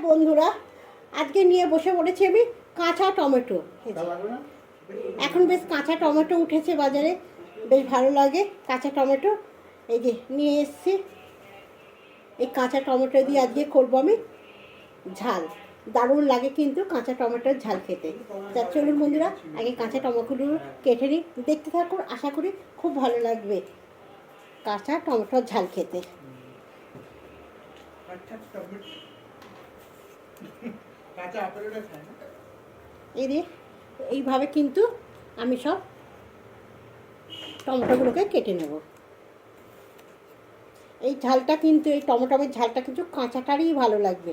বন্ধুরা, আজকে নিয়ে বসে পড়েছি আমি কাঁচা টমেটো। এখন বেশ কাঁচা টমেটো উঠেছে বাজারে, বেশ ভালো লাগে কাঁচা টমেটো। এই যে নিয়ে এসছি, এই কাঁচা টমেটো দিয়ে আজকে করবো আমি ঝাল। দারুণ লাগে কিন্তু কাঁচা টমেটোর ঝাল খেতে। তা চলুন বন্ধুরা, আগে কাঁচা টমেটোগুলো কেটে নিই, দেখতে থাকুন, আশা করি খুব ভালো লাগবে কাঁচা টমেটোর ঝাল খেতে। এইভাবে কিন্তু আমি সব টমেটোগুলোকে কেটে নেব। এই ঝালটা কিন্তু, এই টমেটোর ঝালটা কিন্তু কাঁচাটারই ভালো লাগবে,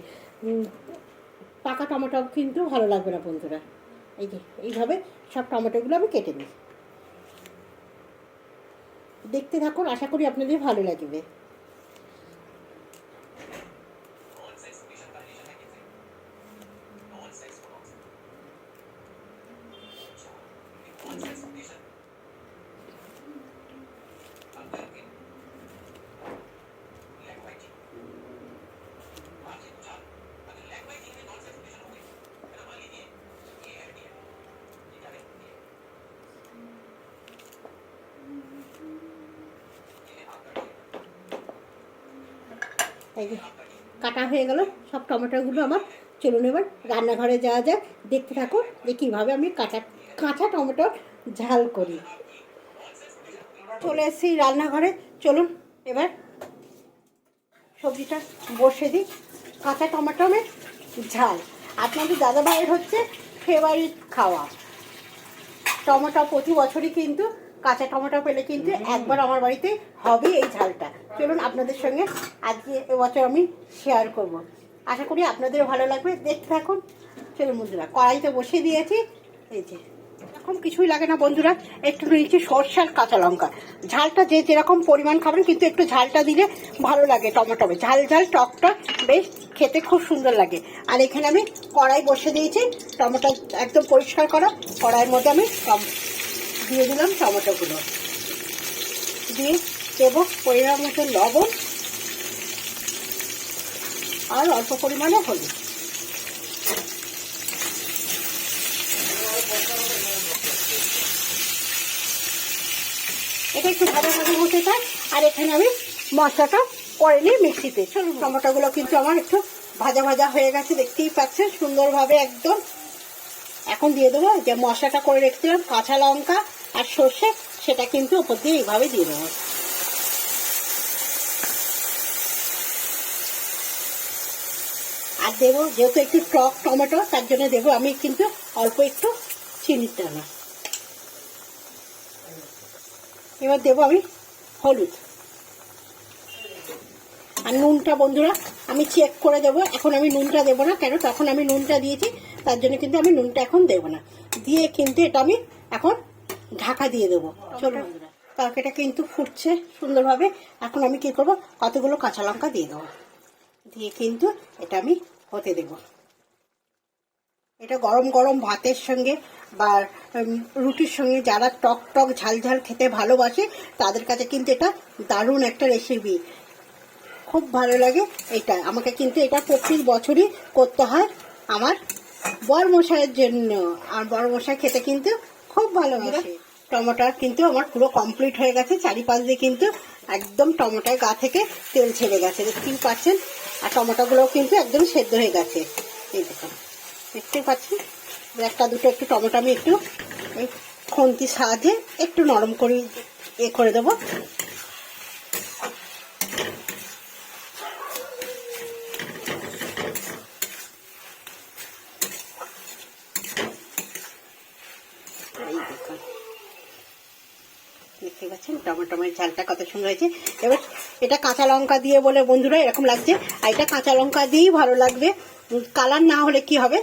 পাকা টমেটো কিন্তু ভালো লাগবে না বন্ধুরা। এই যে এইভাবে সব টমেটোগুলো আমি কেটে নিই, দেখতে থাকুন, আশা করি আপনাদের ভালো লাগবে। এই যে কাটা হয়ে গেল সব টমেটোগুলো আমার। চলুন এবার রান্নাঘরে যাওয়া যাক, দেখতে থাকো যে কীভাবে আমি কাঁচা টমেটোর ঝাল করি। চলে এসেছি রান্নাঘরে, চলুন এবার সবজিটা বসে দিই। কাঁচা টমেটোর ঝাল আপনাদের দাদা ভাইয়ের হচ্ছে ফেভারিট খাওয়া। টমেটো প্রতি বছরই কিন্তু কাঁচা টমেটো পেলে কিন্তু একবার আমার বাড়িতে হবে এই ঝালটা। চলুন আপনাদের সঙ্গে আজকে এবছর আমি শেয়ার করব, আশা করি আপনাদেরও ভালো লাগবে, দেখতে থাকুন। চলুন বন্ধুরা, কড়াইতে বসিয়ে দিয়েছি। এই যে এখন কিছুই লাগে না বন্ধুরা, একটু নিয়েছি সরষে আর কাঁচা লঙ্কা। ঝালটা যে যেরকম পরিমাণ খাবেন কিন্তু একটু ঝালটা দিলে ভালো লাগে। টমেটো ঝাল ঝাল টকটা বেশ খেতে খুব সুন্দর লাগে। আর এখানে আমি কড়াই বসে দিয়েছি, টমেটো একদম পরিষ্কার করা কড়াইয়ের মধ্যে আমি দিয়ে দিলাম টমেটোগুলো, দিয়ে দেবো পরিমাণ মতো লবণ আর অল্প পরিমাণে হলুদ। এটা একটু ভাজা ভাজা হতে চাই। আর এখানে আমি মশলাটা করে নিই মিক্সিতে। চলুন, টমেটোগুলো কিন্তু আমার একটু ভাজা ভাজা হয়ে গেছে, দেখতেই পাচ্ছেন সুন্দরভাবে একদম। এখন দিয়ে দেবো যে মশলাটা করে রেখেছিলাম, কাঁচা লঙ্কা আর সর্ষে, সেটা কিন্তু উপর দিয়ে এইভাবে দিয়ে দেবো। আর দেবো, যেহেতু একটু টক টমেটো, তার জন্য দেবো আমি কিন্তু অল্প একটু চিনির দানা। এবার দেবো আমি হলুদ আর নুনটা বন্ধুরা আমি চেক করে দেবো। এখন আমি নুনটা দেবো না, কেন তখন আমি নুনটা দিয়েছি, তার জন্য কিন্তু আমি নুনটা এখন দেবো না। দিয়ে কিন্তু এটা আমি এখন ঢাকা দিয়ে দেবো। চলো বন্ধুরা, তরকারিটা কিন্তু ফুটছে সুন্দরভাবে। এখন আমি কি করব, কতগুলো কাঁচা লঙ্কা দিয়ে দেবো, দিয়ে কিন্তু এটা আমি হতে দেব। এটা গরম গরম ভাতের সঙ্গে বা রুটির সঙ্গে যারা টক টক ঝাল ঝাল খেতে ভালোবাসে তাদের কাছে কিন্তু এটা দারুণ একটা রেসিপি, খুব ভালো লাগে এটা। আমাকে কিন্তু এটা প্রতি বছরই করতে হয় আমার বরমশাইয়ের জন্য, আর বরমশাই খেতে কিন্তু খুব ভালোবাসে। টমেটো কিন্তু আমার পুরো কমপ্লিট হয়ে গেছে, চারিপাশ দিয়ে কিন্তু একদম টমেটোর গা থেকে তেল ছেড়ে গেছে, দেখতেই পাচ্ছেন। আর টমেটোগুলোও কিন্তু একদম সেদ্ধ হয়ে গেছে, এই দেখুন, দেখতেই পাচ্ছেন। একটা দুটো একটু টমেটো আমি একটু এই খুন্তির সাহায্যে একটু নরম করে করে দেবো। দেখতে পাচ্ছেন টমেটোর ঝালটা কত সুন্দর হয়েছে। এবার এটা কাঁচা লঙ্কা দিয়ে বলে বন্ধুরা এরকম লাগছে, আর এটা কাঁচা লঙ্কা দিয়েই ভালো লাগবে। কালার না হলে কি হবে,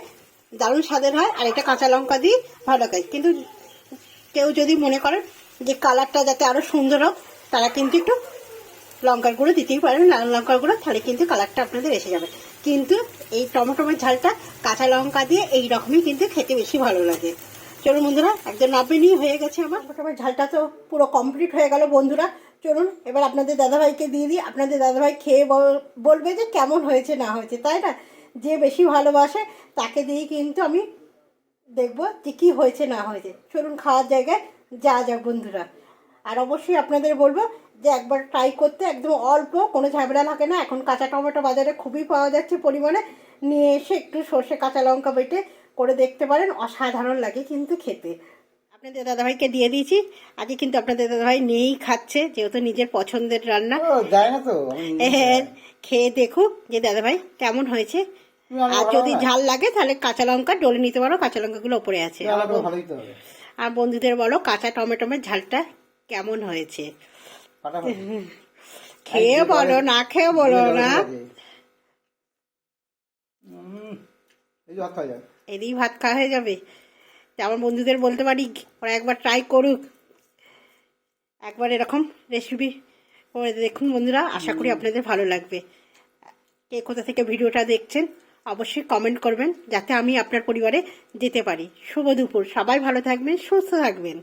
দারুণ স্বাদের হয়। আর এটা কাঁচা লঙ্কা দিয়ে ভালো লাগে, কিন্তু কেউ যদি মনে করেন যে কালারটা যাতে আরো সুন্দর হোক, তারা কিন্তু একটু লঙ্কার গুঁড়ো দিতেই পারেন, লাল লঙ্কার গুঁড়ো, তাহলে কিন্তু কালারটা আপনাদের এসে যাবে। কিন্তু এই টমেটোর ঝালটা কাঁচা লঙ্কা দিয়ে এই রকমই কিন্তু খেতে বেশি ভালো লাগে। চলুন বন্ধুরা, একদম নাবিনি হয়ে গেছে আমার টমেটোর ঝালটা, তো পুরো কমপ্লিট হয়ে গেল বন্ধুরা। চলুন এবার আপনাদের দাদাভাইকে দিয়ে দিই, আপনাদের দাদাভাই খেয়ে বলবে যে কেমন হয়েছে না হয়েছে, তাই না? যে বেশি ভালোবাসে তাকে দিয়েই কিন্তু আমি দেখবো যে কী হয়েছে না হয়েছে। চলুন খাওয়ার জায়গায় যা যাক বন্ধুরা। আর অবশ্যই আপনাদের বলবো যে একবার ট্রাই করতে, একদম অল্প, কোনো ঝামেলা থাকে না। এখন কাঁচা টমেটো বাজারে খুবই পাওয়া যাচ্ছে পরিমাণে, নিয়ে এসে একটু সর্ষে কাঁচা লঙ্কা বেটে করে দেখতে পারেন, অসাধারণ লাগে কিন্তু খেতে। আপনাদের দাদাভাইকে দিয়ে দিয়েছি, আজকে কিন্তু আপনাদের দাদাভাই নিয়েই খাচ্ছে, যেহেতু নিজের পছন্দের রান্না। যায় না তো হ্যাঁ, খেয়ে দেখুক যে দাদাভাই কেমন হয়েছে। আর যদি ঝাল লাগে তাহলে কাঁচা লঙ্কা ডলে নিতে পারো, কাঁচা লঙ্কাগুলো ওপরে আছে। ভালোই তো হবে। আর বন্ধুদের বলো কাঁচা টমেটোমের ঝালটা কেমন হয়েছে, খেয়ে বলো, না খেয়ে বলো না। এদিকে ভাত খাওয়া হয়ে যাবে। আমার বন্ধুদের বলতে পারি ওরা একবার ট্রাই করুক, একবার এরকম রেসিপি করে দেখুন বন্ধুরা। আশা করি আপনাদের ভালো লাগবে। কে কোথা থেকে ভিডিওটা দেখছেন অবশ্যই কমেন্ট করবেন, যাতে আমি আপনার পরিবারে যেতে পারি। শুভ দুপুর, সবাই ভালো থাকবেন, সুস্থ থাকবেন।